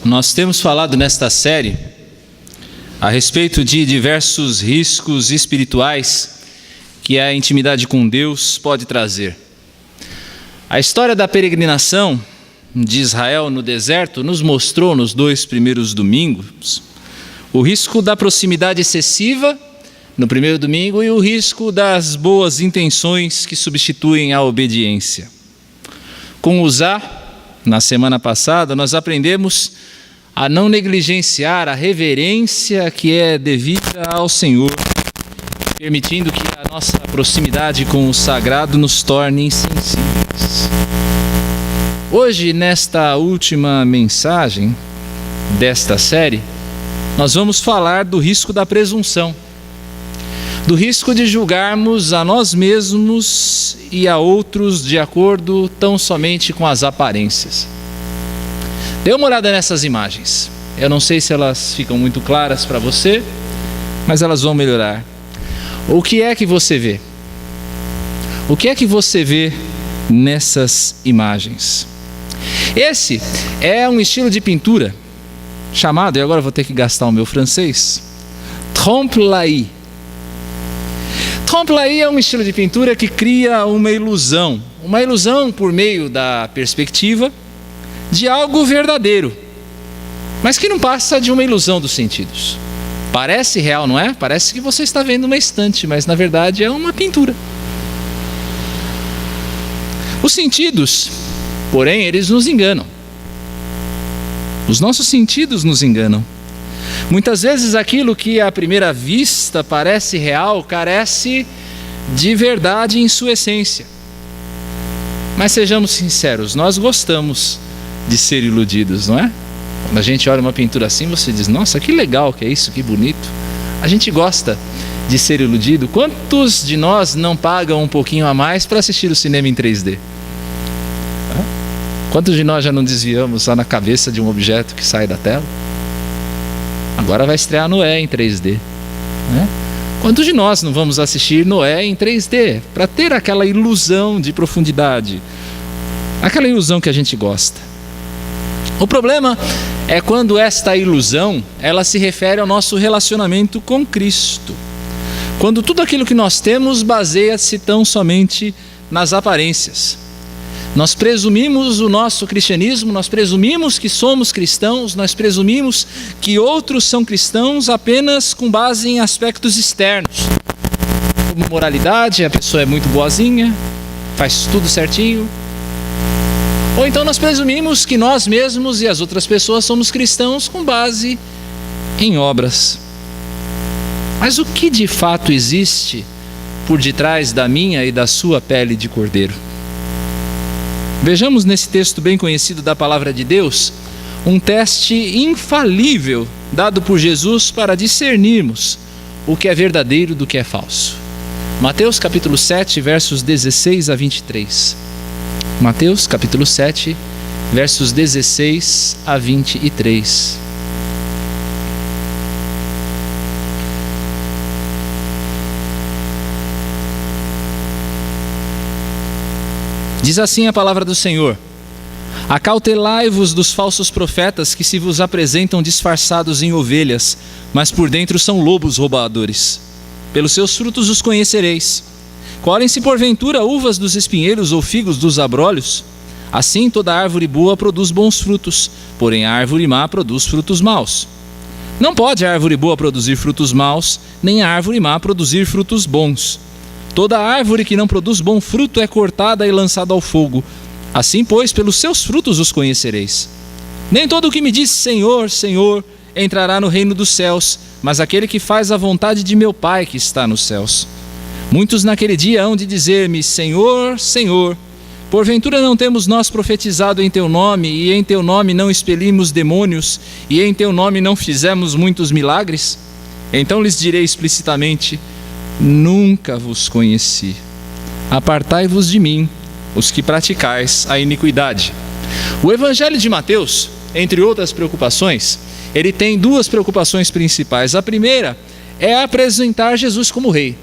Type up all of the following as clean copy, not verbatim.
Nós temos falado nesta série a respeito de diversos riscos espirituais que a intimidade com Deus pode trazer. A história da peregrinação de Israel no deserto nos mostrou nos 2 primeiros domingos o risco da proximidade excessiva no primeiro domingo e o risco das boas intenções que substituem a obediência. Com Uzá, na semana passada, nós aprendemos a não negligenciar a reverência que é devida ao Senhor, permitindo que a nossa proximidade com o sagrado nos torne insensíveis. Hoje, nesta última mensagem desta série, nós vamos falar do risco da presunção, do risco de julgarmos a nós mesmos e a outros de acordo tão somente com as aparências. Dê uma olhada nessas imagens. Eu não sei se elas ficam muito claras para você, mas elas vão melhorar. O que é que você vê? O que é que você vê nessas imagens? Esse é um estilo de pintura chamado, e agora eu vou ter que gastar o meu francês, trompe-l'œil. Trompe-l'œil é um estilo de pintura que cria uma ilusão por meio da perspectiva de algo verdadeiro, mas que não passa de uma ilusão dos sentidos. Parece real, não é? Parece que você está vendo uma estante, mas na verdade é uma pintura. Os sentidos, porém, eles nos enganam. Os nossos sentidos nos enganam. Muitas vezes aquilo que à primeira vista parece real carece de verdade em sua essência. Mas sejamos sinceros, nós gostamos de ser iludidos, não é? Quando a gente olha uma pintura assim, você diz, nossa, que legal que é isso, que bonito. A gente gosta de ser iludido. Quantos de nós não pagam um pouquinho a mais para assistir o cinema em 3D? Quantos de nós já não desviamos lá na cabeça de um objeto que sai da tela? Agora vai estrear Noé em 3D, né? Quantos de nós não vamos assistir Noé em 3D para ter aquela ilusão de profundidade, aquela ilusão que a gente gosta? O problema é quando esta ilusão, ela se refere ao nosso relacionamento com Cristo. Quando tudo aquilo que nós temos baseia-se tão somente nas aparências. Nós presumimos o nosso cristianismo, nós presumimos que somos cristãos, nós presumimos que outros são cristãos apenas com base em aspectos externos. Como moralidade, a pessoa é muito boazinha, faz tudo certinho. Ou então nós presumimos que nós mesmos e as outras pessoas somos cristãos com base em obras. Mas o que de fato existe por detrás da minha e da sua pele de cordeiro? Vejamos nesse texto bem conhecido da palavra de Deus, um teste infalível dado por Jesus para discernirmos o que é verdadeiro do que é falso. Mateus capítulo 7, versos 16 a 23. Mateus capítulo 7, versos 16 a 23. Diz assim a palavra do Senhor: acautelai-vos dos falsos profetas que se vos apresentam disfarçados em ovelhas, mas por dentro são lobos roubadores. Pelos seus frutos os conhecereis. Colhem-se porventura uvas dos espinheiros ou figos dos abrolhos? Assim toda árvore boa produz bons frutos, porém a árvore má produz frutos maus. Não pode a árvore boa produzir frutos maus, nem a árvore má produzir frutos bons. Toda árvore que não produz bom fruto é cortada e lançada ao fogo. Assim, pois, pelos seus frutos os conhecereis. Nem todo o que me diz Senhor, Senhor, entrará no reino dos céus, mas aquele que faz a vontade de meu Pai que está nos céus. Muitos naquele dia hão de dizer-me, Senhor, Senhor, porventura não temos nós profetizado em teu nome, e em teu nome não expelimos demônios, e em teu nome não fizemos muitos milagres? Então lhes direi explicitamente, nunca vos conheci. Apartai-vos de mim, os que praticais a iniquidade. O Evangelho de Mateus, entre outras preocupações, ele tem 2 preocupações principais. A primeira é apresentar Jesus como rei.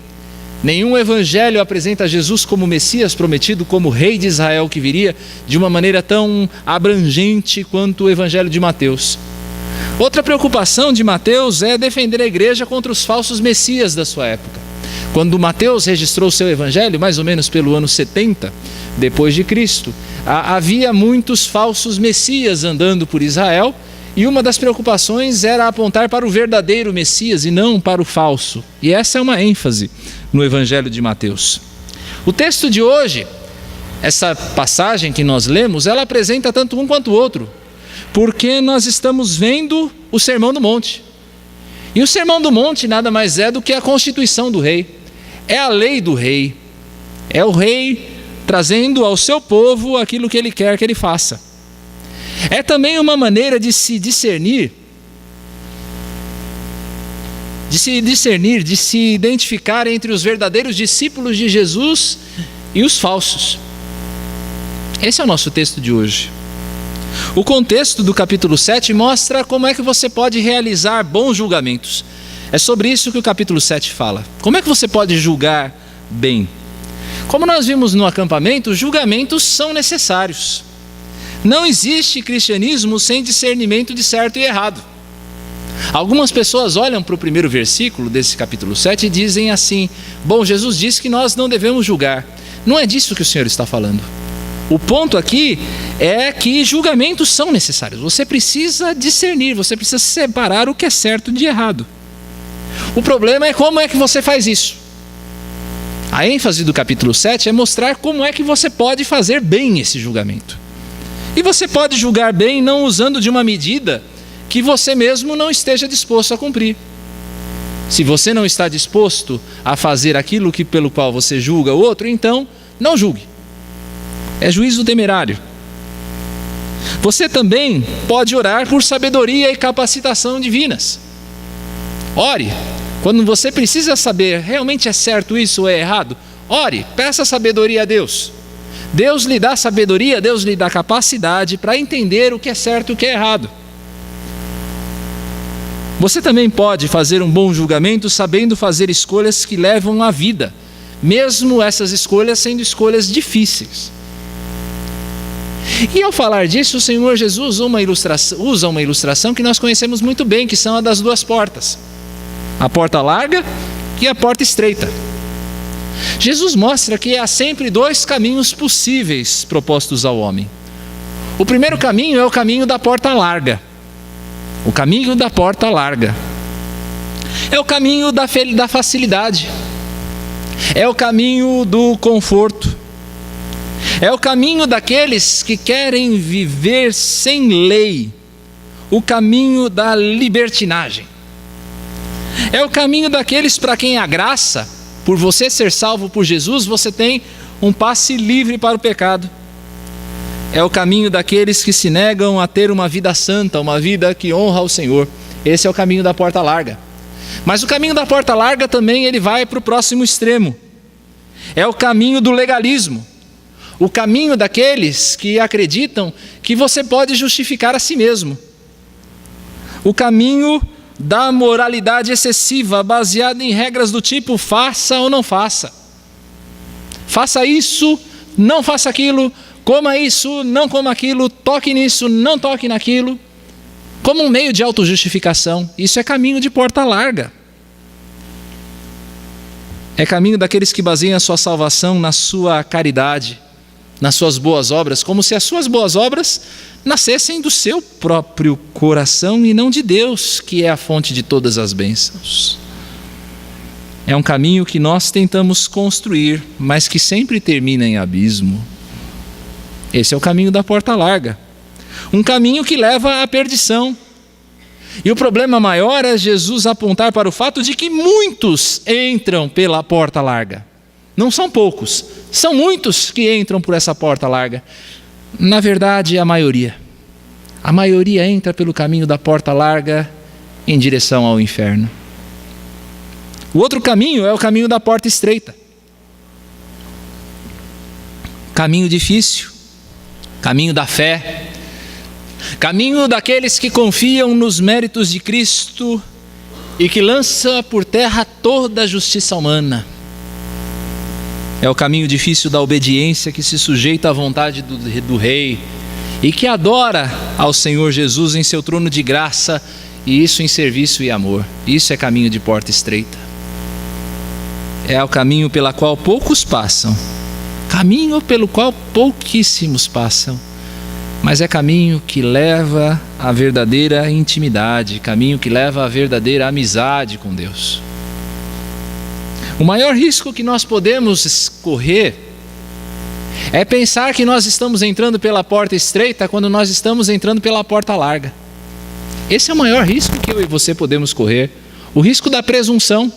Nenhum evangelho apresenta Jesus como Messias prometido, como Rei de Israel que viria, de uma maneira tão abrangente quanto o evangelho de Mateus. Outra preocupação de Mateus é defender a igreja contra os falsos messias da sua época. Quando Mateus registrou seu evangelho, mais ou menos pelo ano 70 depois de Cristo, havia muitos falsos messias andando por Israel, e uma das preocupações era apontar para o verdadeiro Messias e não para o falso. E essa é uma ênfase no Evangelho de Mateus. O texto de hoje, essa passagem que nós lemos, ela apresenta tanto um quanto o outro, porque nós estamos vendo o Sermão do Monte. E o Sermão do Monte nada mais é do que a constituição do rei. É a lei do rei. É o rei trazendo ao seu povo aquilo que ele quer que ele faça. É também uma maneira de se discernir, de se identificar entre os verdadeiros discípulos de Jesus e os falsos. Esse é o nosso texto de hoje. O contexto do capítulo 7 mostra como é que você pode realizar bons julgamentos. É sobre isso que o capítulo 7 fala. Como é que você pode julgar bem? Como nós vimos no acampamento, julgamentos são necessários. Não existe cristianismo sem discernimento de certo e errado. Algumas pessoas olham para o primeiro versículo desse capítulo 7 e dizem assim: bom, Jesus disse que nós não devemos julgar. Não é disso que o Senhor está falando. O ponto aqui é que julgamentos são necessários. Você precisa discernir, você precisa separar o que é certo de errado. O problema é como é que você faz isso. A ênfase do capítulo 7 é mostrar como é que você pode fazer bem esse julgamento. E você pode julgar bem não usando de uma medida que você mesmo não esteja disposto a cumprir. Se você não está disposto a fazer aquilo pelo qual você julga o outro, então não julgue. É juízo temerário. Você também pode orar por sabedoria e capacitação divinas. Ore. Quando você precisa saber realmente é certo isso ou é errado, ore, peça sabedoria a Deus. Deus lhe dá sabedoria, Deus lhe dá capacidade para entender o que é certo e o que é errado. Você também pode fazer um bom julgamento sabendo fazer escolhas que levam à vida, mesmo essas escolhas sendo escolhas difíceis. E ao falar disso, o Senhor Jesus usa uma ilustração que nós conhecemos muito bem, que são a das duas portas. A porta larga e a porta estreita. Jesus mostra que há sempre dois caminhos possíveis propostos ao homem. O primeiro caminho é o caminho da porta larga. O caminho da porta larga. É o caminho da facilidade. É o caminho do conforto. É o caminho daqueles que querem viver sem lei. O caminho da libertinagem. É o caminho daqueles para quem a graça, por você ser salvo por Jesus, você tem um passe livre para o pecado. É o caminho daqueles que se negam a ter uma vida santa, uma vida que honra ao Senhor. Esse é o caminho da porta larga. Mas o caminho da porta larga também ele vai para o próximo extremo. É o caminho do legalismo. O caminho daqueles que acreditam que você pode justificar a si mesmo. O caminho da moralidade excessiva, baseada em regras do tipo faça ou não faça. Faça isso, não faça aquilo, coma isso, não coma aquilo, toque nisso, não toque naquilo. Como um meio de autojustificação. Isso é caminho de porta larga. É caminho daqueles que baseiam a sua salvação na sua caridade, nas suas boas obras, como se as suas boas obras nascessem do seu próprio coração e não de Deus, que é a fonte de todas as bênçãos. É um caminho que nós tentamos construir, mas que sempre termina em abismo. Esse é o caminho da porta larga. Um caminho que leva à perdição. E o problema maior é Jesus apontar para o fato de que muitos entram pela porta larga. Não são poucos, são muitos que entram por essa porta larga. Na verdade, a maioria. A maioria entra pelo caminho da porta larga em direção ao inferno. O outro caminho é o caminho da porta estreita. Caminho difícil, caminho da fé, caminho daqueles que confiam nos méritos de Cristo e que lança por terra toda a justiça humana. É o caminho difícil da obediência que se sujeita à vontade do Rei e que adora ao Senhor Jesus em seu trono de graça, e isso em serviço e amor. Isso é caminho de porta estreita. É o caminho pelo qual poucos passam, caminho pelo qual pouquíssimos passam, mas é caminho que leva à verdadeira intimidade, caminho que leva à verdadeira amizade com Deus. O maior risco que nós podemos correr é pensar que nós estamos entrando pela porta estreita quando nós estamos entrando pela porta larga. Esse é o maior risco que eu e você podemos correr. O risco da presunção,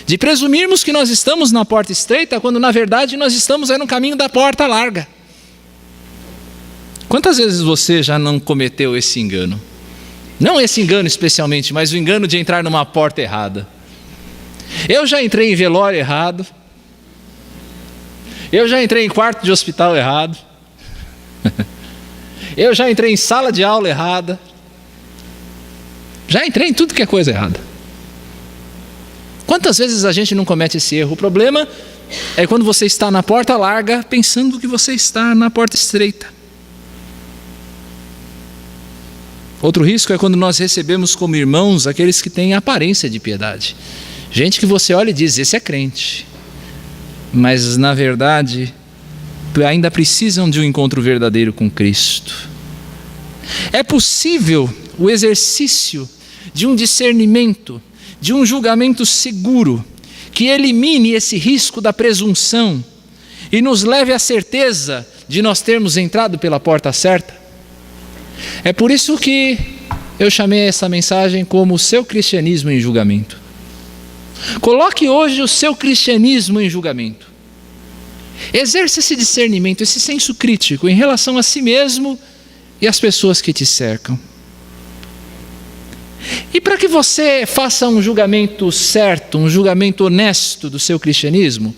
de presumirmos que nós estamos na porta estreita quando na verdade nós estamos no caminho da porta larga. Quantas vezes você já não cometeu esse engano? Não esse engano especialmente, mas o engano de entrar numa porta errada. Eu já entrei em velório errado. Eu já entrei em quarto de hospital errado. Eu já entrei em sala de aula errada. Já entrei em tudo que é coisa errada. Quantas vezes a gente não comete esse erro? O problema é quando você está na porta larga pensando que você está na porta estreita. Outro risco é quando nós recebemos como irmãos aqueles que têm aparência de piedade. Gente que você olha e diz, esse é crente. Mas na verdade ainda precisam de um encontro verdadeiro com Cristo. É possível o exercício de um discernimento, de um julgamento seguro, que elimine esse risco da presunção e nos leve à certeza de nós termos entrado pela porta certa. É por isso que eu chamei essa mensagem como o seu cristianismo em julgamento. Coloque hoje o seu cristianismo em julgamento. Exerça esse discernimento, esse senso crítico em relação a si mesmo e às pessoas que te cercam. E para que você faça um julgamento certo, um julgamento honesto do seu cristianismo,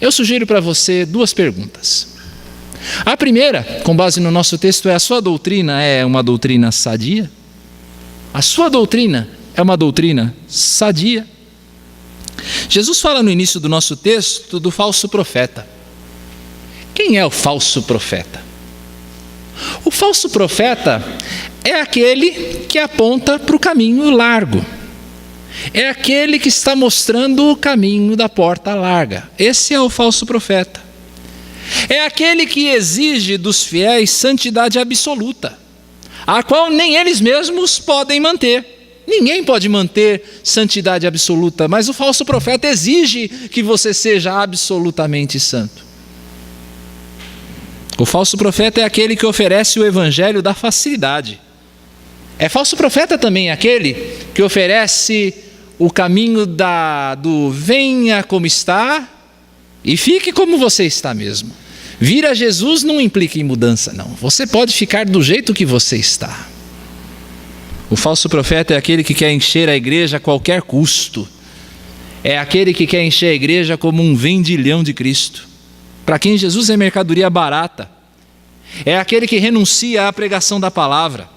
eu sugiro para você 2 perguntas. A primeira, com base no nosso texto, é: a sua doutrina é uma doutrina sadia? A sua doutrina é uma doutrina sadia? Jesus fala no início do nosso texto do falso profeta. Quem é o falso profeta? O falso profeta é aquele que aponta para o caminho largo. É aquele que está mostrando o caminho da porta larga. Esse é o falso profeta. É aquele que exige dos fiéis santidade absoluta, a qual nem eles mesmos podem manter. Ninguém pode manter santidade absoluta, mas o falso profeta exige que você seja absolutamente santo. O falso profeta é aquele que oferece o evangelho da facilidade. É falso profeta também aquele que oferece o caminho do venha como está e fique como você está mesmo. Vir a Jesus não implica em mudança, não. Você pode ficar do jeito que você está. O falso profeta é aquele que quer encher a igreja a qualquer custo. É aquele que quer encher a igreja como um vendilhão de Cristo, para quem Jesus é mercadoria barata. É aquele que renuncia à pregação da palavra.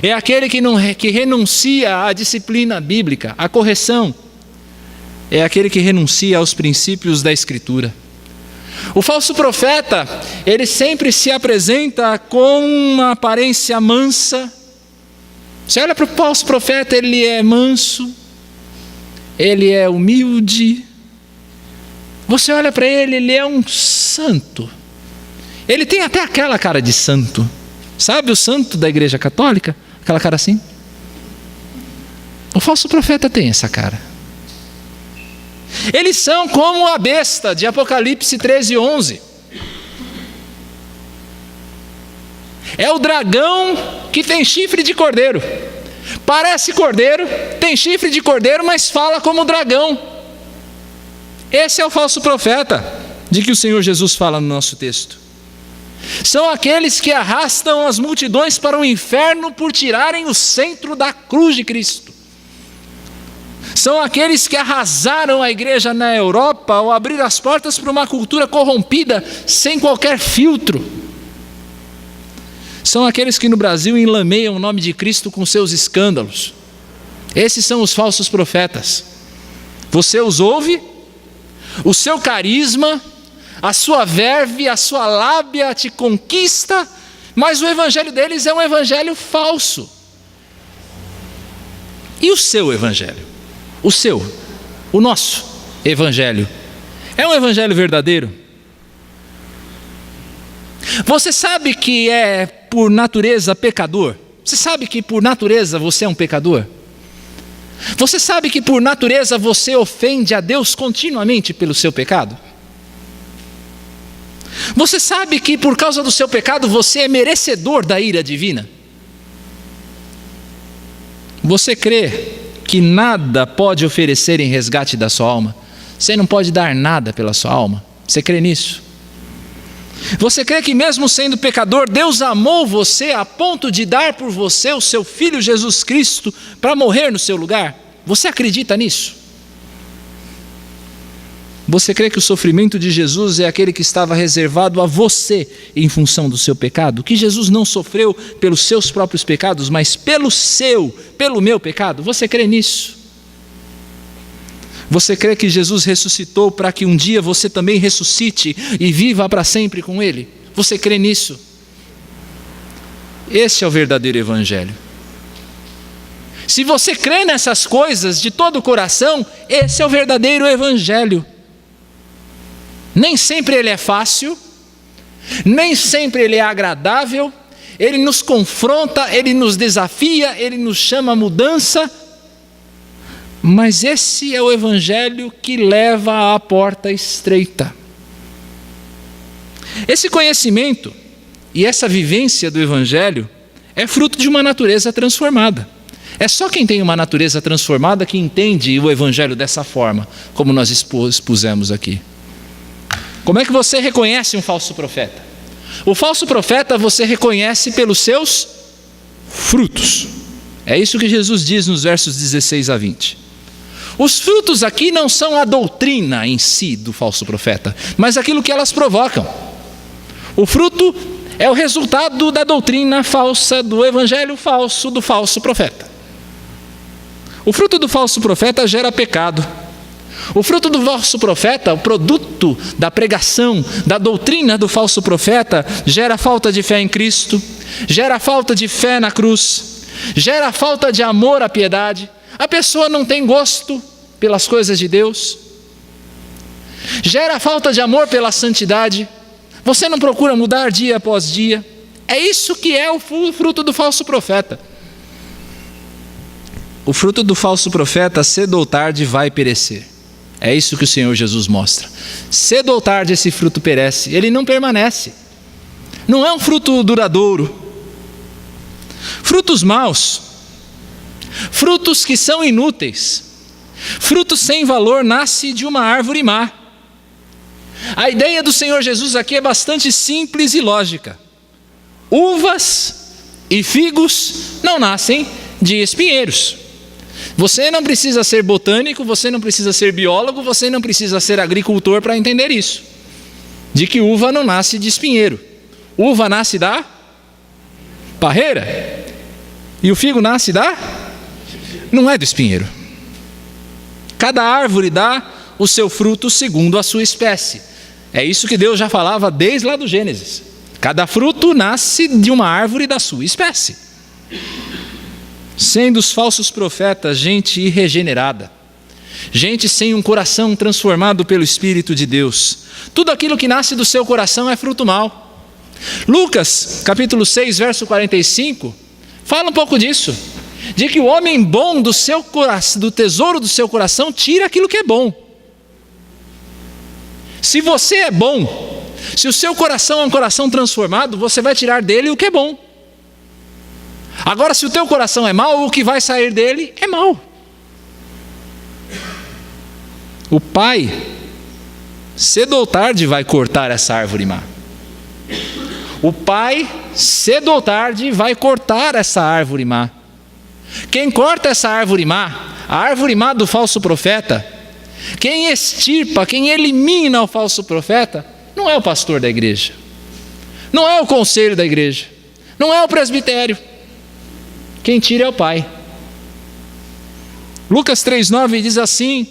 É aquele que renuncia à disciplina bíblica, à correção. É aquele que renuncia aos princípios da Escritura. O falso profeta, ele sempre se apresenta com uma aparência mansa. Você olha para o falso profeta, ele é manso, ele é humilde. Você olha para ele, ele é um santo. Ele tem até aquela cara de santo. Sabe o santo da igreja católica? Aquela cara assim. O falso profeta tem essa cara. Eles são como a besta de Apocalipse 13:11. É o dragão que tem chifre de cordeiro. Parece cordeiro, tem chifre de cordeiro, mas fala como dragão. Esse é o falso profeta de que o Senhor Jesus fala no nosso texto. São aqueles que arrastam as multidões para o inferno por tirarem o centro da cruz de Cristo. São aqueles que arrasaram a igreja na Europa ao abrir as portas para uma cultura corrompida, sem qualquer filtro. São aqueles que no Brasil enlameiam o nome de Cristo com seus escândalos. Esses são os falsos profetas. Você os ouve, o seu carisma, a sua verve, a sua lábia te conquista, mas o evangelho deles é um evangelho falso. E o seu evangelho? O nosso evangelho, é um evangelho verdadeiro? Você sabe que é por natureza pecador? Você sabe que por natureza você é um pecador? Você sabe que por natureza você ofende a Deus continuamente pelo seu pecado? Você sabe que por causa do seu pecado você é merecedor da ira divina? Você crê que nada pode oferecer em resgate da sua alma? Você não pode dar nada pela sua alma? Você crê nisso? Você crê que mesmo sendo pecador, Deus amou você a ponto de dar por você o seu Filho Jesus Cristo para morrer no seu lugar? Você acredita nisso? Você crê que o sofrimento de Jesus é aquele que estava reservado a você em função do seu pecado? Que Jesus não sofreu pelos seus próprios pecados, mas pelo meu pecado? Você crê nisso? Você crê que Jesus ressuscitou para que um dia você também ressuscite e viva para sempre com Ele? Você crê nisso? Esse é o verdadeiro evangelho. Se você crê nessas coisas de todo o coração, esse é o verdadeiro evangelho. Nem sempre ele é fácil, nem sempre ele é agradável, ele nos confronta, ele nos desafia, ele nos chama a mudança, mas esse é o evangelho que leva à porta estreita. Esse conhecimento e essa vivência do evangelho é fruto de uma natureza transformada. É só quem tem uma natureza transformada que entende o evangelho dessa forma, como nós expusemos aqui. Como é que você reconhece um falso profeta? O falso profeta você reconhece pelos seus frutos. É isso que Jesus diz nos versos 16 a 20. Os frutos aqui não são a doutrina em si do falso profeta, mas aquilo que elas provocam. O fruto é o resultado da doutrina falsa, do evangelho falso, do falso profeta. O fruto do falso profeta gera pecado. O fruto do falso profeta, o produto da pregação, da doutrina do falso profeta, gera falta de fé em Cristo, gera falta de fé na cruz, gera falta de amor à piedade. A pessoa não tem gosto pelas coisas de Deus, gera falta de amor pela santidade. Você não procura mudar dia após dia. É isso que é o fruto do falso profeta. O fruto do falso profeta, cedo ou tarde, vai perecer. É isso que o Senhor Jesus mostra. Cedo ou tarde esse fruto perece, ele não permanece. Não é um fruto duradouro. Frutos maus, frutos que são inúteis, frutos sem valor, nasce de uma árvore má. A ideia do Senhor Jesus aqui é bastante simples e lógica. Uvas e figos não nascem de espinheiros. Você não precisa ser botânico, você não precisa ser biólogo, você não precisa ser agricultor para entender isso. De que uva não nasce de espinheiro. Uva nasce da parreira. E o figo nasce da? Não é do espinheiro. Cada árvore dá o seu fruto segundo a sua espécie. É isso que Deus já falava desde lá do Gênesis. Cada fruto nasce de uma árvore da sua espécie. Sendo os falsos profetas gente irregenerada, gente sem um coração transformado pelo Espírito de Deus. Tudo aquilo que nasce do seu coração é fruto mau. Lucas, capítulo 6, verso 45, fala um pouco disso. De que o homem bom do seu coração, do tesouro do seu coração, tira aquilo que é bom. Se você é bom, se o seu coração é um coração transformado, você vai tirar dele o que é bom. Agora, se o teu coração é mau, o que vai sair dele é mau. O Pai, cedo ou tarde, vai cortar essa árvore má. O Pai, cedo ou tarde, vai cortar essa árvore má. Quem corta essa árvore má, a árvore má do falso profeta, quem extirpa, quem elimina o falso profeta, não é o pastor da igreja, não é o conselho da igreja, não é o presbitério. Quem tira é o Pai. Lucas 3,9 diz assim: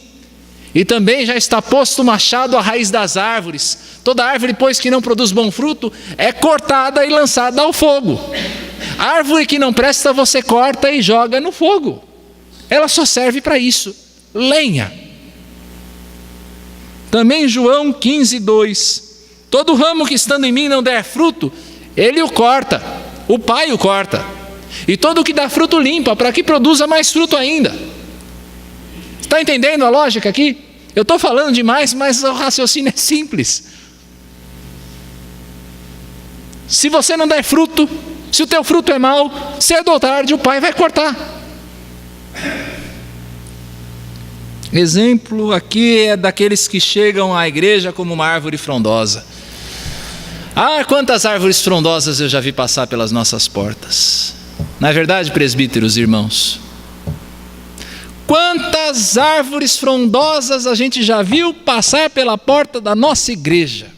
E também já está posto o machado à raiz das árvores. Toda árvore, pois, que não produz bom fruto, é cortada e lançada ao fogo. A árvore que não presta, você corta e joga no fogo. Ela só serve para isso, lenha. Também João 15:2. Todo ramo que estando em mim não der fruto, ele o corta, o Pai o corta. E todo o que dá fruto limpa, para que produza mais fruto ainda. Está entendendo a lógica aqui? Eu estou falando demais, mas o raciocínio é simples. Se você não der fruto, se o teu fruto é mau, cedo ou tarde o Pai vai cortar. Exemplo aqui é daqueles que chegam à igreja como uma árvore frondosa. Ah, quantas árvores frondosas eu já vi passar pelas nossas portas. Não é verdade, presbíteros, irmãos? Quantas árvores frondosas a gente já viu passar pela porta da nossa igreja.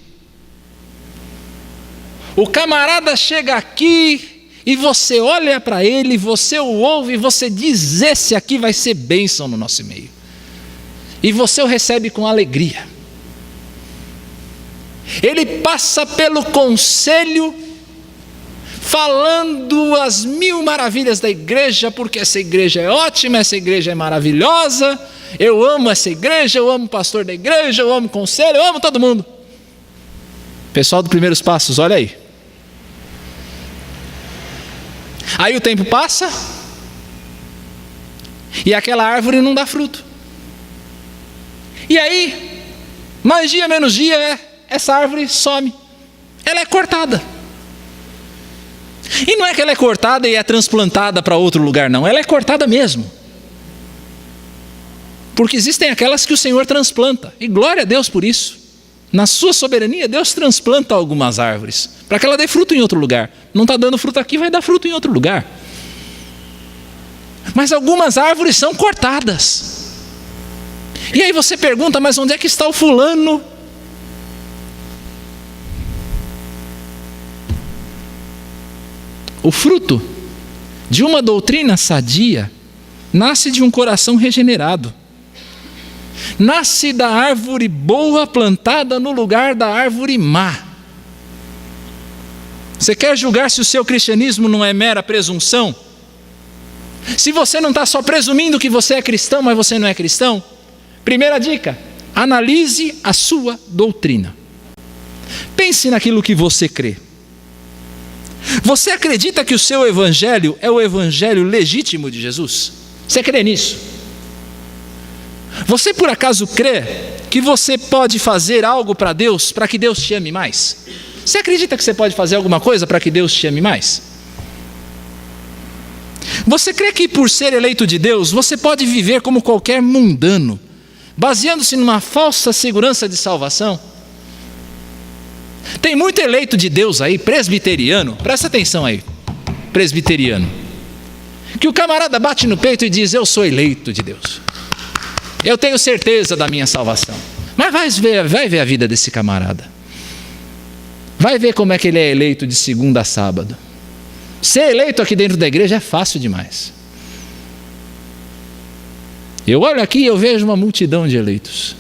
O camarada chega aqui e você olha para ele, você o ouve e você diz: esse aqui vai ser bênção no nosso meio. E você o recebe com alegria. Ele passa pelo conselho, falando as mil maravilhas da igreja, porque essa igreja é ótima, essa igreja é maravilhosa, eu amo essa igreja, eu amo o pastor da igreja, eu amo o conselho, eu amo todo mundo. Pessoal do Primeiros Passos, olha aí. Aí o tempo passa, e aquela árvore não dá fruto. E aí, mais dia menos dia, essa árvore some, ela é cortada. E não é que ela é cortada e é transplantada para outro lugar, não, ela é cortada mesmo. Porque existem aquelas que o Senhor transplanta, e glória a Deus por isso. Na sua soberania, Deus transplanta algumas árvores, para que ela dê fruto em outro lugar. Não está dando fruto aqui, vai dar fruto em outro lugar. Mas algumas árvores são cortadas. E aí você pergunta: mas onde é que está o fulano? O fruto de uma doutrina sadia nasce de um coração regenerado. Nasce da árvore boa plantada no lugar da árvore má. Você quer julgar se o seu cristianismo não é mera presunção? Se você não está só presumindo que você é cristão, mas você não é cristão? Primeira dica: analise a sua doutrina. Pense naquilo que você crê. Você acredita que o seu evangelho é o evangelho legítimo de Jesus? Você crê nisso? Você por acaso crê que você pode fazer algo para Deus, para que Deus te ame mais? Você acredita que você pode fazer alguma coisa para que Deus te ame mais? Você crê que por ser eleito de Deus, você pode viver como qualquer mundano, baseando-se numa falsa segurança de salvação? Tem muito eleito de Deus aí, presbiteriano, presta atenção aí, presbiteriano, que o camarada bate no peito e diz: eu sou eleito de Deus, eu tenho certeza da minha salvação. Mas vai ver a vida desse camarada, vai ver como é que ele é eleito de segunda a sábado. Ser eleito aqui dentro da igreja é fácil demais. Eu olho aqui e eu vejo uma multidão de eleitos,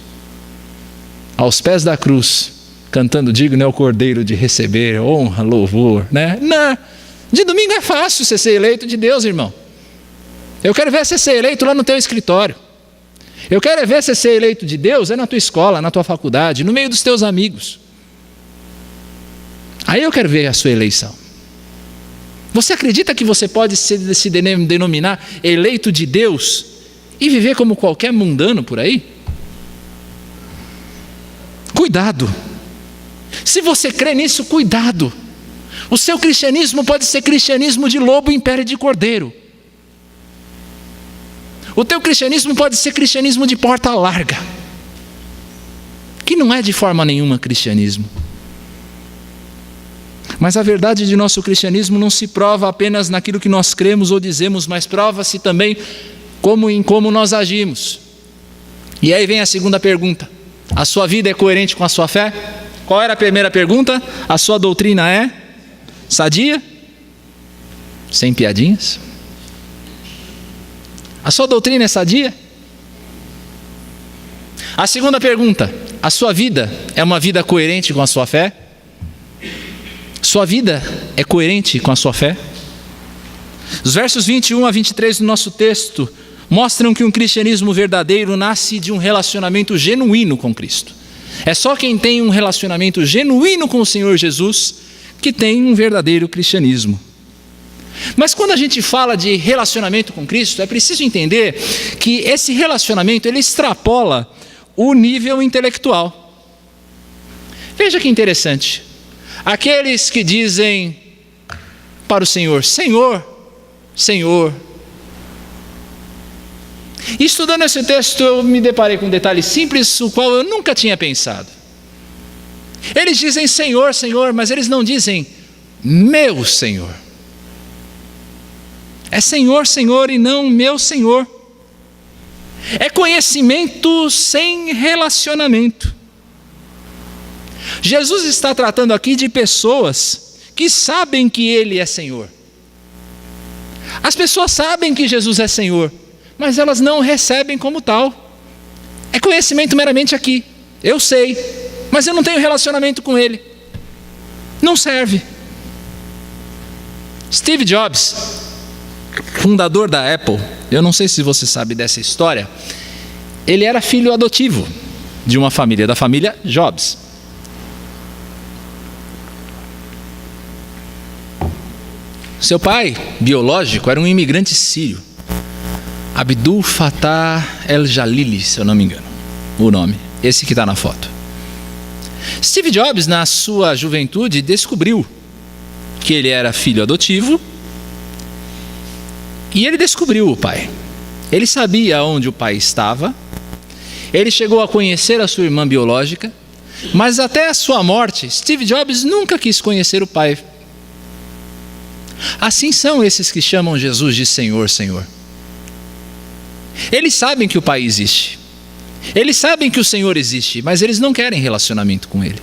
aos pés da cruz, cantando: digno é o Cordeiro de receber honra, louvor, né? Não, de domingo é fácil você ser eleito de Deus, irmão. Eu quero ver você ser eleito lá no teu escritório. Eu quero ver você ser eleito de Deus na tua escola, na tua faculdade, no meio dos teus amigos. Aí eu quero ver a sua eleição. Você acredita que você pode se denominar eleito de Deus e viver como qualquer mundano por aí? Cuidado. Se você crê nisso, cuidado. O seu cristianismo pode ser cristianismo de lobo em pele de cordeiro. O teu cristianismo pode ser cristianismo de porta larga, que não é de forma nenhuma cristianismo. Mas a verdade de nosso cristianismo não se prova apenas naquilo que nós cremos ou dizemos, mas prova-se também em como nós agimos. E aí vem a segunda pergunta: a sua vida é coerente com a sua fé? Qual era a primeira pergunta? A sua doutrina é sadia? Sem piadinhas? A sua doutrina é sadia? A segunda pergunta: a sua vida é uma vida coerente com a sua fé? Sua vida é coerente com a sua fé? Os versos 21 a 23 do nosso texto mostram que um cristianismo verdadeiro nasce de um relacionamento genuíno com Cristo. É só quem tem um relacionamento genuíno com o Senhor Jesus que tem um verdadeiro cristianismo. Mas quando a gente fala de relacionamento com Cristo, é preciso entender que esse relacionamento ele extrapola o nível intelectual. Veja que interessante. Aqueles que dizem para o Senhor: Senhor, Senhor. E estudando esse texto eu me deparei com um detalhe simples, o qual eu nunca tinha pensado. Eles dizem Senhor, Senhor, mas eles não dizem meu Senhor. É Senhor, Senhor e não meu Senhor. É conhecimento sem relacionamento. Jesus está tratando aqui de pessoas que sabem que Ele é Senhor. As pessoas sabem que Jesus é Senhor, mas elas não o recebem como tal. É conhecimento meramente aqui. Eu sei, mas eu não tenho relacionamento com Ele. Não serve. Steve Jobs, fundador da Apple, eu não sei se você sabe dessa história, ele era filho adotivo de uma família, da família Jobs. Seu pai biológico era um imigrante sírio, Abdul Fattah el-Jalili, se eu não me engano, o nome, esse que está na foto. Steve Jobs, na sua juventude, descobriu que ele era filho adotivo e ele descobriu o pai. Ele sabia onde o pai estava, ele chegou a conhecer a sua irmã biológica, mas até a sua morte, Steve Jobs nunca quis conhecer o pai. Assim são esses que chamam Jesus de Senhor, Senhor. Eles sabem que o Pai existe. Eles sabem que o Senhor existe, mas eles não querem relacionamento com Ele.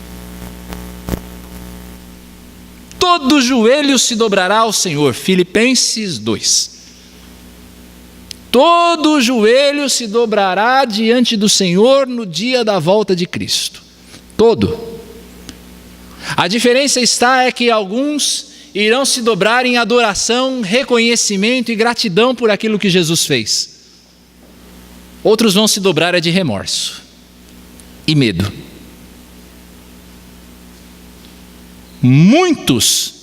Todo joelho se dobrará ao Senhor. Filipenses 2. Todo joelho se dobrará diante do Senhor no dia da volta de Cristo. Todo. A diferença é que alguns irão se dobrar em adoração, reconhecimento e gratidão por aquilo que Jesus fez. Outros vão se dobrar de remorso e medo. Muitos,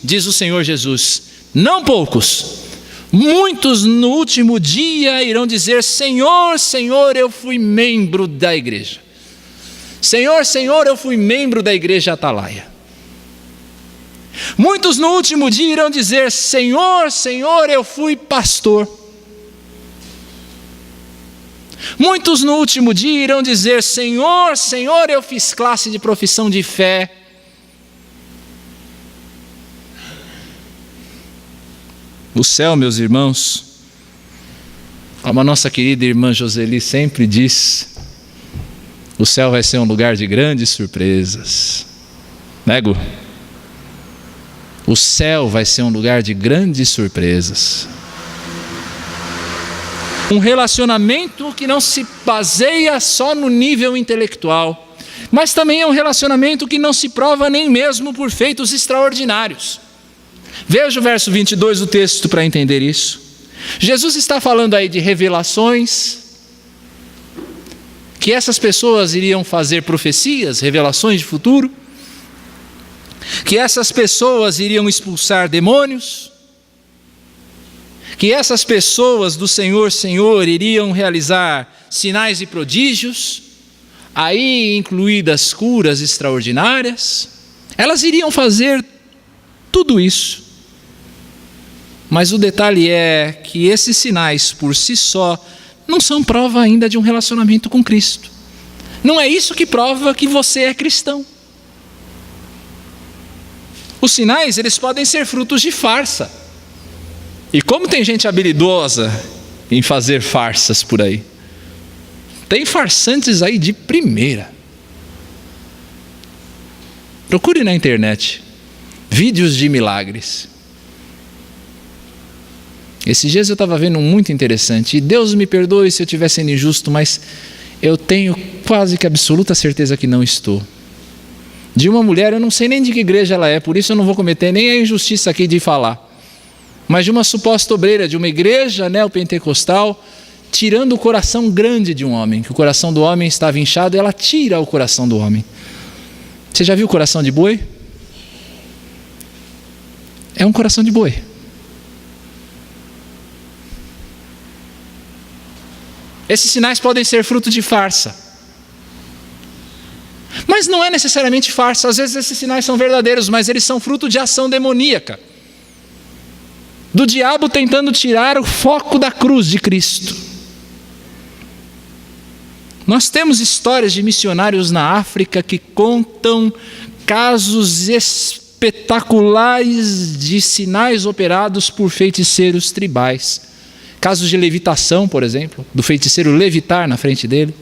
diz o Senhor Jesus, não poucos, muitos no último dia irão dizer: Senhor, Senhor, eu fui membro da igreja. Senhor, Senhor, eu fui membro da igreja Atalaia. Muitos no último dia irão dizer: Senhor, Senhor, eu fui pastor. Muitos no último dia irão dizer: Senhor, Senhor, eu fiz classe de profissão de fé. O céu, meus irmãos, como a nossa querida irmã Joseli sempre diz, o céu vai ser um lugar de grandes surpresas. Nego? O céu vai ser um lugar de grandes surpresas. Um relacionamento que não se baseia só no nível intelectual, mas também é um relacionamento que não se prova nem mesmo por feitos extraordinários. Veja o verso 22 do texto para entender isso. Jesus está falando aí de revelações, que essas pessoas iriam fazer profecias, revelações de futuro, que essas pessoas iriam expulsar demônios, que essas pessoas do Senhor, Senhor, iriam realizar sinais e prodígios, aí incluídas curas extraordinárias. Elas iriam fazer tudo isso. Mas o detalhe é que esses sinais por si só não são prova ainda de um relacionamento com Cristo. Não é isso que prova que você é cristão. Os sinais, eles podem ser frutos de farsa. E como tem gente habilidosa em fazer farsas por aí. Tem farsantes aí de primeira. Procure na internet vídeos de milagres. Esses dias eu estava vendo um muito interessante, e Deus me perdoe se eu estiver sendo injusto, mas eu tenho quase que absoluta certeza que não estou. De uma mulher, eu não sei nem de que igreja ela é, por isso eu não vou cometer nem a injustiça aqui de falar, mas de uma suposta obreira de uma igreja neopentecostal, tirando o coração grande de um homem, que o coração do homem estava inchado, e ela tira o coração do homem. Você já viu o coração de boi? É um coração de boi. Esses sinais podem ser fruto de farsa. Mas não é necessariamente farsa. Às vezes esses sinais são verdadeiros, mas eles são fruto de ação demoníaca. Do diabo tentando tirar o foco da cruz de Cristo. Nós temos histórias de missionários na África que contam casos espetaculares de sinais operados por feiticeiros tribais. Casos de levitação, por exemplo, do feiticeiro levitar na frente dele.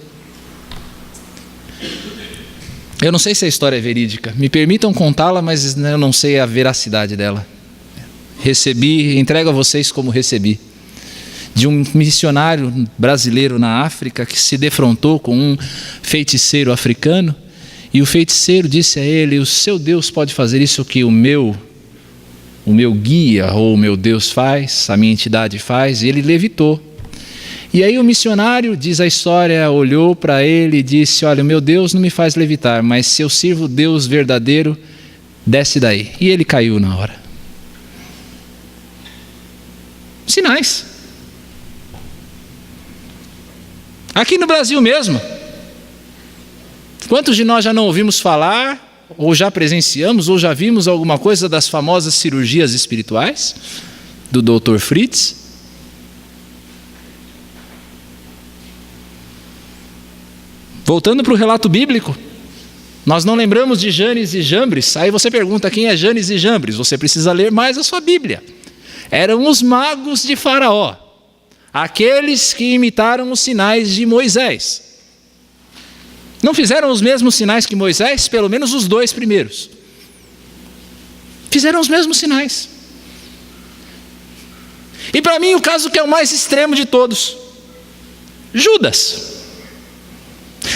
Eu não sei se a história é verídica. Me permitam contá-la, mas eu não sei a veracidade dela. Entrego a vocês como recebi. De um missionário brasileiro na África que se defrontou com um feiticeiro africano, e o feiticeiro disse a ele: o seu Deus pode fazer isso que o meu guia ou o meu Deus faz, a minha entidade faz, e ele levitou. E aí o missionário, diz a história, olhou para ele e disse: olha, o meu Deus não me faz levitar, mas se eu sirvo o Deus verdadeiro, desce daí. E ele caiu na hora. Sinais. Aqui no Brasil mesmo, quantos de nós já não ouvimos falar, ou já presenciamos, ou já vimos alguma coisa das famosas cirurgias espirituais do Dr. Fritz? Voltando para o relato bíblico, nós não lembramos de Janes e Jambres. Aí você pergunta: quem é Janes e Jambres? Você precisa ler mais a sua Bíblia. Eram os magos de Faraó, aqueles que imitaram os sinais de Moisés. Não fizeram os mesmos sinais que Moisés? Pelo menos os 2 primeiros. Fizeram os mesmos sinais. E para mim o caso que é o mais extremo de todos: Judas.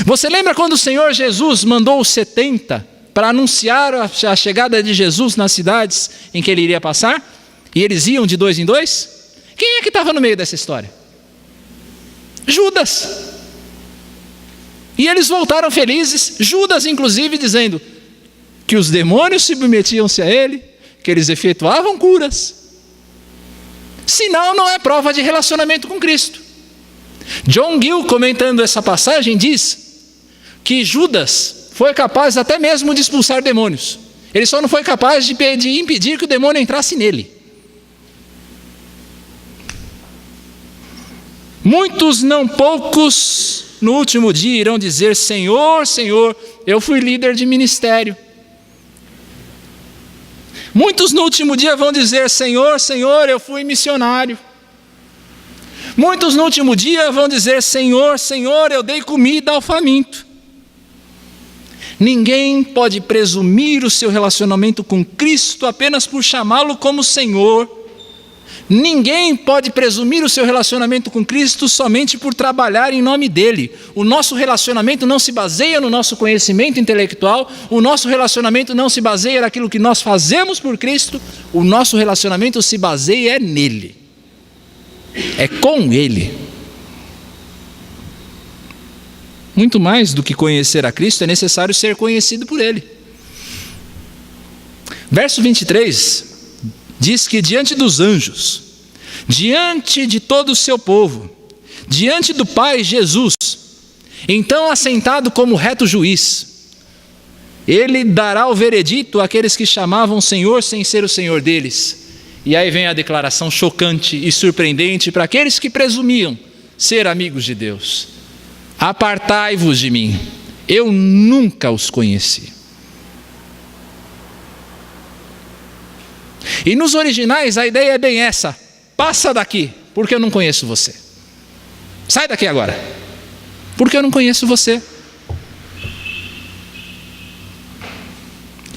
Você lembra quando o Senhor Jesus mandou os 70 para anunciar a chegada de Jesus nas cidades em que ele iria passar? E eles iam de 2 em 2? Quem é que estava no meio dessa história? Judas. E eles voltaram felizes, Judas inclusive dizendo que os demônios submetiam-se a ele, que eles efetuavam curas. Sinal não é prova de relacionamento com Cristo. John Gill, comentando essa passagem, diz que Judas foi capaz até mesmo de expulsar demônios. Ele só não foi capaz de impedir que o demônio entrasse nele. Muitos, não poucos, no último dia irão dizer: Senhor, Senhor, eu fui líder de ministério. Muitos no último dia vão dizer: Senhor, Senhor, eu fui missionário. Muitos no último dia vão dizer: Senhor, Senhor, eu dei comida ao faminto. Ninguém pode presumir o seu relacionamento com Cristo apenas por chamá-lo como Senhor. Ninguém pode presumir o seu relacionamento com Cristo somente por trabalhar em nome dele. O nosso relacionamento não se baseia no nosso conhecimento intelectual, o nosso relacionamento não se baseia naquilo que nós fazemos por Cristo, o nosso relacionamento se baseia nele, é com ele. Muito mais do que conhecer a Cristo, é necessário ser conhecido por ele. Verso 23 diz que diante dos anjos, diante de todo o seu povo, diante do Pai Jesus, então assentado como reto juiz, ele dará o veredito àqueles que chamavam Senhor sem ser o Senhor deles. E aí vem a declaração chocante e surpreendente para aqueles que presumiam ser amigos de Deus: apartai-vos de mim, eu nunca os conheci. E nos originais a ideia é bem essa: passa daqui, porque eu não conheço você. Sai daqui agora, porque eu não conheço você.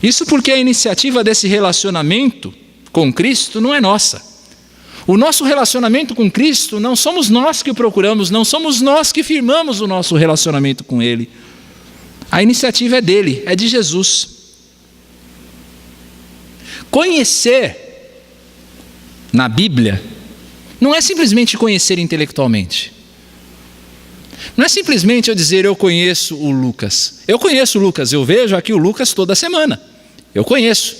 Isso porque a iniciativa desse relacionamento com Cristo não é nossa. O nosso relacionamento com Cristo, não somos nós que o procuramos, não somos nós que firmamos o nosso relacionamento com Ele. A iniciativa é dele, é de Jesus. Conhecer na Bíblia não é simplesmente conhecer intelectualmente. Não é simplesmente eu dizer eu conheço o Lucas. Eu conheço o Lucas, eu vejo aqui o Lucas toda semana. Eu conheço.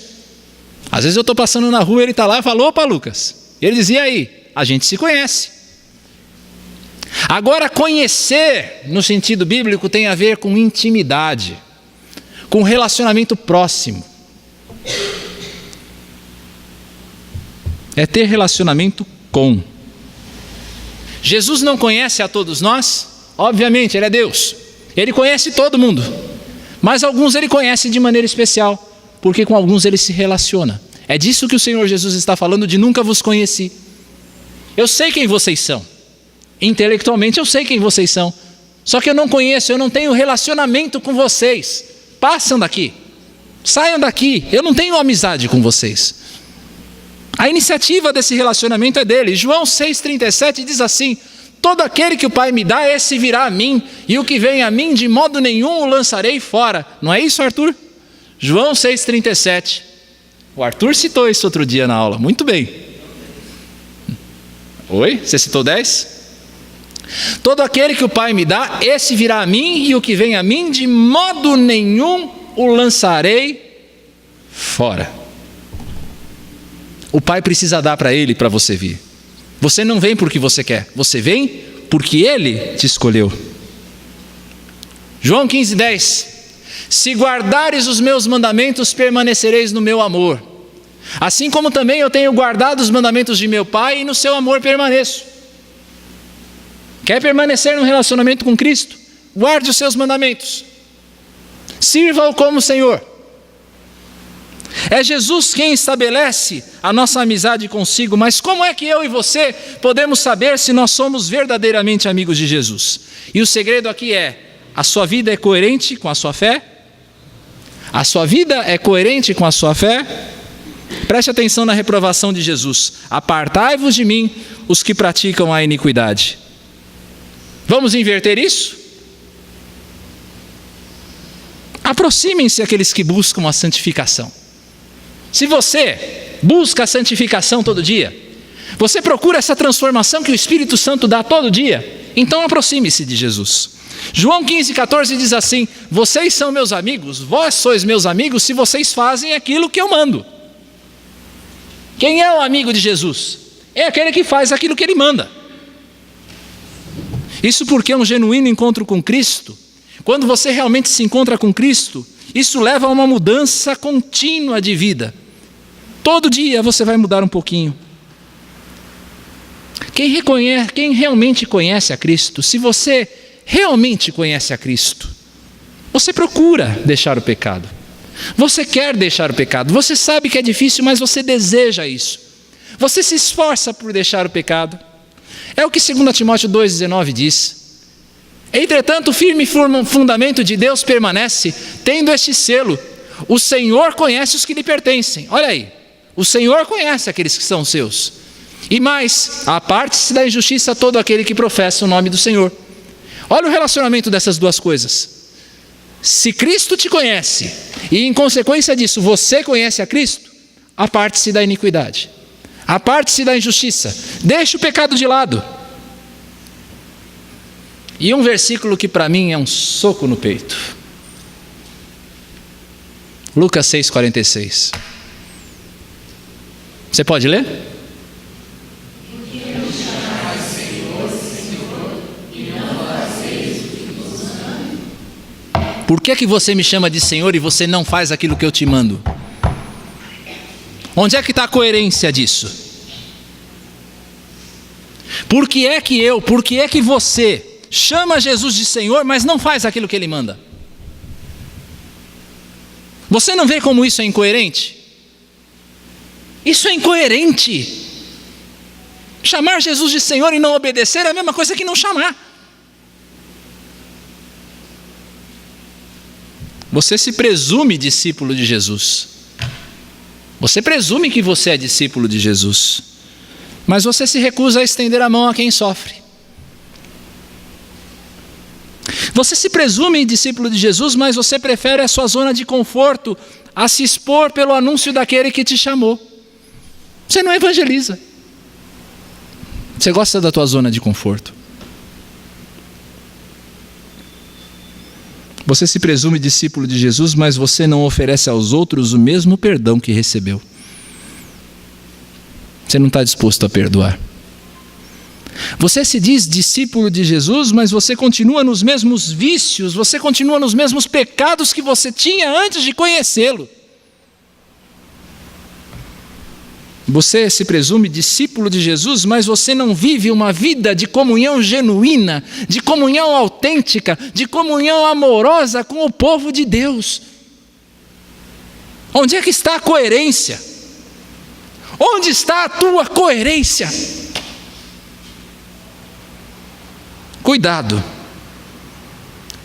Às vezes eu estou passando na rua, ele está lá e fala, opa Lucas. Ele dizia, e aí? A gente se conhece. Agora, conhecer, no sentido bíblico, tem a ver com intimidade, com relacionamento próximo. É ter relacionamento com. Jesus não conhece a todos nós? Obviamente, Ele é Deus. Ele conhece todo mundo. Mas alguns Ele conhece de maneira especial, porque com alguns Ele se relaciona. É disso que o Senhor Jesus está falando, de nunca vos conheci. Eu sei quem vocês são. Intelectualmente eu sei quem vocês são. Só que eu não conheço, eu não tenho relacionamento com vocês. Passam daqui. Saiam daqui. Eu não tenho amizade com vocês. A iniciativa desse relacionamento é dele. João 6,37 diz assim: todo aquele que o Pai me dá, esse virá a mim, e o que vem a mim, de modo nenhum o lançarei fora. Não é isso, Arthur? João 6,37. O Arthur citou isso outro dia na aula. Muito bem. Oi? Você citou 10? Todo aquele que o Pai me dá, esse virá a mim, e o que vem a mim, de modo nenhum o lançarei fora. O Pai precisa dar para ele, para você vir. Você não vem porque você quer, você vem porque Ele te escolheu. João 15,10. Se guardares os meus mandamentos, permanecereis no meu amor. Assim como também eu tenho guardado os mandamentos de meu Pai, e no seu amor permaneço. Quer permanecer no relacionamento com Cristo? Guarde os seus mandamentos. Sirva-o como Senhor. É Jesus quem estabelece a nossa amizade consigo, mas como é que eu e você podemos saber se nós somos verdadeiramente amigos de Jesus? E o segredo aqui é: a sua vida é coerente com a sua fé? A sua vida é coerente com a sua fé? Preste atenção na reprovação de Jesus: apartai-vos de mim, os que praticam a iniquidade. Vamos inverter isso? Aproximem-se aqueles que buscam a santificação. Se você busca a santificação todo dia, você procura essa transformação que o Espírito Santo dá todo dia, então aproxime-se de Jesus. João 15,14 diz assim: vocês são meus amigos, vós sois meus amigos se vocês fazem aquilo que eu mando. Quem é o amigo de Jesus? É aquele que faz aquilo que ele manda. Isso porque um genuíno encontro com Cristo, quando você realmente se encontra com Cristo, isso leva a uma mudança contínua de vida. Todo dia você vai mudar um pouquinho. Quem realmente conhece a Cristo, se você realmente conhece a Cristo, você procura deixar o pecado. Você quer deixar o pecado. Você sabe que é difícil, mas você deseja isso. Você se esforça por deixar o pecado. É o que 2 Timóteo 2,19 diz. Entretanto, o firme fundamento de Deus permanece, tendo este selo: o Senhor conhece os que lhe pertencem. Olha aí, o Senhor conhece aqueles que são seus. E mais, aparte-se da injustiça todo aquele que professa o nome do Senhor. Olha o relacionamento dessas duas coisas. Se Cristo te conhece, e em consequência disso você conhece a Cristo, aparte-se da iniquidade, aparte-se da injustiça, deixe o pecado de lado. E um versículo que para mim é um soco no peito. Lucas 6,46. Você pode ler? Por que você me chama de Senhor e você não faz aquilo que eu te mando? Onde é que está a coerência disso? Por que é que você chama Jesus de Senhor, mas não faz aquilo que Ele manda? Você não vê como isso é incoerente? Isso é incoerente. Chamar Jesus de Senhor e não obedecer é a mesma coisa que não chamar. Você se presume discípulo de Jesus. Você presume que você é discípulo de Jesus. mas você se recusa a estender a mão a quem sofre. Você se presume discípulo de Jesus, mas você prefere a sua zona de conforto a se expor pelo anúncio daquele que te chamou. Você não evangeliza. Você gosta da tua zona de conforto. Você se presume discípulo de Jesus, mas você não oferece aos outros o mesmo perdão que recebeu. Você não está disposto a perdoar. Você se diz discípulo de Jesus, mas você continua nos mesmos vícios, você continua nos mesmos pecados que você tinha antes de conhecê-lo. Você se presume discípulo de Jesus, mas você não vive uma vida de comunhão genuína, de comunhão autêntica, de comunhão amorosa com o povo de Deus. Onde é que está a coerência? Onde está a tua coerência? Cuidado.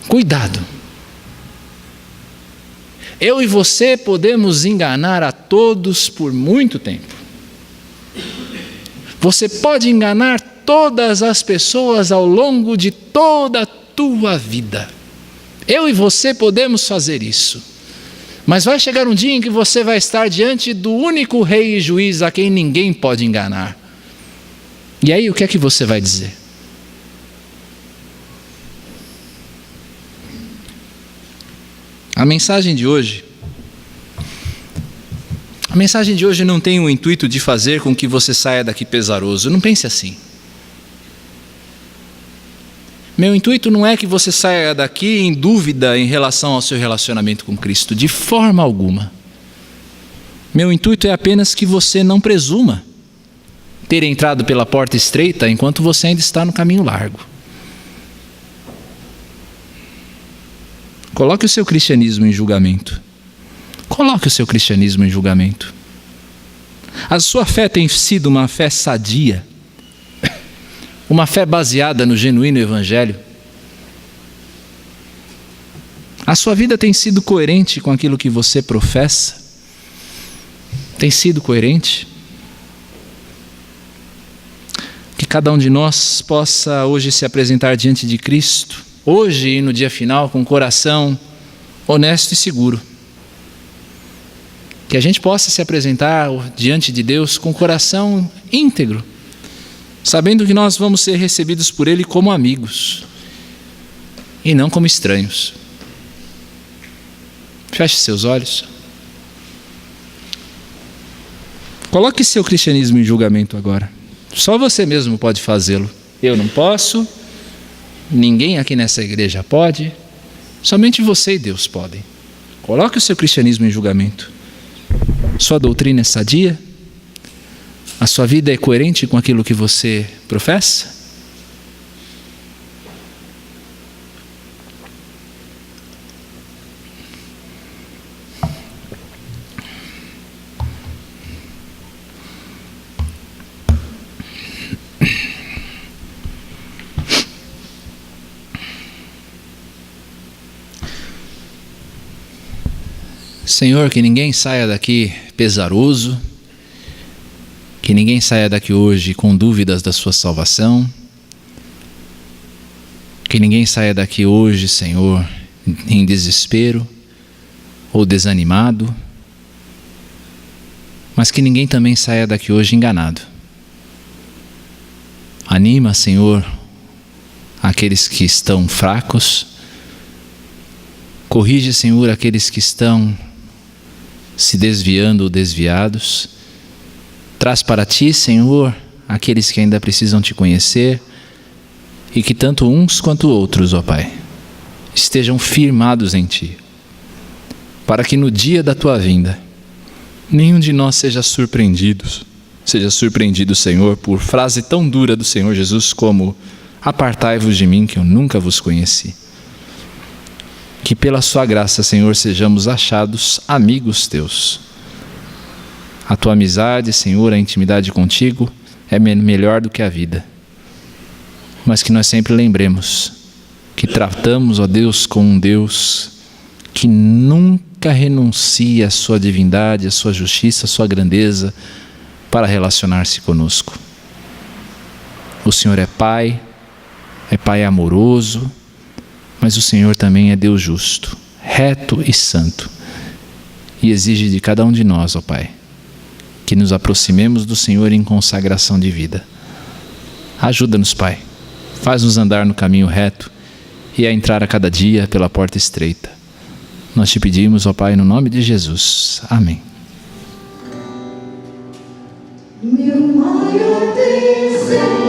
Cuidado. Eu e você podemos enganar a todos por muito tempo. Você pode enganar todas as pessoas ao longo de toda a tua vida. Eu e você podemos fazer isso. Mas vai chegar um dia em que você vai estar diante do único rei e juiz a quem ninguém pode enganar. E aí o que é que você vai dizer? A mensagem de hoje não tem o intuito de fazer com que você saia daqui pesaroso. Não pense assim. Meu intuito não é que você saia daqui em dúvida em relação ao seu relacionamento com Cristo, de forma alguma. Meu intuito é apenas que você não presuma ter entrado pela porta estreita enquanto você ainda está no caminho largo. Coloque o seu cristianismo em julgamento. Coloque o seu cristianismo em julgamento. A sua fé tem sido uma fé sadia, uma fé baseada no genuíno evangelho? A sua vida tem sido coerente com aquilo que você professa? Tem sido coerente? Que cada um de nós possa hoje se apresentar diante de Cristo, hoje e no dia final, com o coração honesto e seguro. Que a gente possa se apresentar diante de Deus com o coração íntegro, sabendo que nós vamos ser recebidos por Ele como amigos e não como estranhos. Feche seus olhos. Coloque seu cristianismo em julgamento agora. Só você mesmo pode fazê-lo. Eu não posso. Ninguém aqui nessa igreja pode, somente você e Deus podem. Coloque o seu cristianismo em julgamento. Sua doutrina é sadia? A sua vida é coerente com aquilo que você professa? Senhor, que ninguém saia daqui pesaroso, que ninguém saia daqui hoje com dúvidas da sua salvação, que ninguém saia daqui hoje, Senhor, em desespero ou desanimado, mas que ninguém também saia daqui hoje enganado. Anima, Senhor, aqueles que estão fracos, corrige, Senhor, aqueles que estão se desviando ou desviados. Traz para ti, Senhor, aqueles que ainda precisam te conhecer e que tanto uns quanto outros, ó Pai, estejam firmados em ti, para que no dia da tua vinda nenhum de nós seja surpreendido, Senhor, por frase tão dura do Senhor Jesus como: apartai-vos de mim, que eu nunca vos conheci. Que pela sua graça, Senhor, sejamos achados amigos teus. A tua amizade, Senhor, a intimidade contigo é melhor do que a vida. Mas que nós sempre lembremos que tratamos, ó Deus, com um Deus que nunca renuncia à sua divindade, à sua justiça, à sua grandeza para relacionar-se conosco. O Senhor é Pai amoroso, mas o Senhor também é Deus justo, reto e santo, e exige de cada um de nós, ó Pai, que nos aproximemos do Senhor em consagração de vida. Ajuda-nos, Pai, faz-nos andar no caminho reto e a entrar a cada dia pela porta estreita. Nós te pedimos, ó Pai, no nome de Jesus. Amém. Meu maior desejo